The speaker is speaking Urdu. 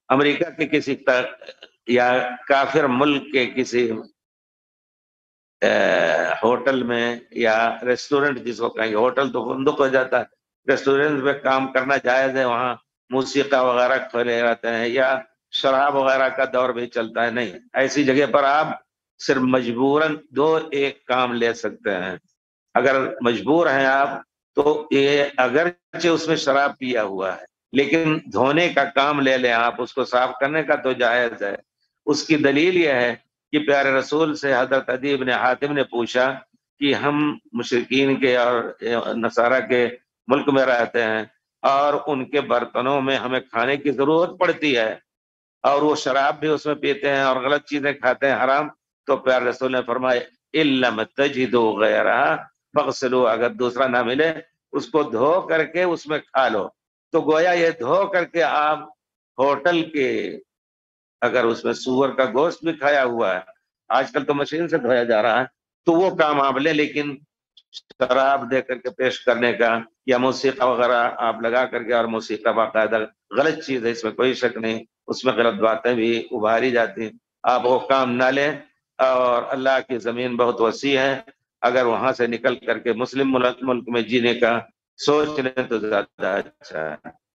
امریکہ کے کسی یا کافر ملک کے کسی ہوٹل میں یا ریسٹورنٹ، جس کو کہیں گے ہوٹل تو فندق ہو جاتا ہے، ریسٹورنٹ میں کام کرنا جائز ہے، وہاں موسیقی وغیرہ کھولے رہتے ہیں یا شراب وغیرہ کا دور بھی چلتا ہے؟ نہیں، ایسی جگہ پر آپ صرف مجبوراً دو ایک کام لے سکتے ہیں۔ اگر مجبور ہیں آپ تو یہ اگرچہ اس میں شراب پیا ہوا ہے لیکن دھونے کا کام لے لیں آپ، اس کو صاف کرنے کا تو جائز ہے۔ اس کی دلیل یہ ہے کہ پیارے رسول سے حضرت عدی بن حاتم نے پوچھا کہ ہم مشرکین کے اور نصارہ کے ملک میں رہتے ہیں اور ان کے برتنوں میں ہمیں کھانے کی ضرورت پڑتی ہے اور وہ شراب بھی اس میں پیتے ہیں اور غلط چیزیں کھاتے ہیں حرام، تو پیارے رسول نے فرمایا اِلَّمْ تَجِدُوا غَيْرَهَا فَاغْسِلُوا، اگر دوسرا نہ ملے اس کو دھو کر کے اس میں کھا لو۔ تو گویا یہ دھو کر کے آپ ہوٹل کے، اگر اس میں سور کا گوشت بھی کھایا ہوا ہے، آج کل تو مشین سے دھویا جا رہا ہے، تو وہ کام آپ لیں، لیکن شراب دے کر کے پیش کرنے کا یا موسیقی وغیرہ آپ لگا کر کے، اور موسیقی باقاعدہ غلط چیز ہے، اس میں کوئی شک نہیں، اس میں غلط باتیں بھی ابھاری جاتی ہیں، آپ وہ کام نہ لیں۔ اور اللہ کی زمین بہت وسیع ہے، اگر وہاں سے نکل کر کے مسلم ملک میں جینے کا سوچ لیں تو زیادہ اچھا ہے۔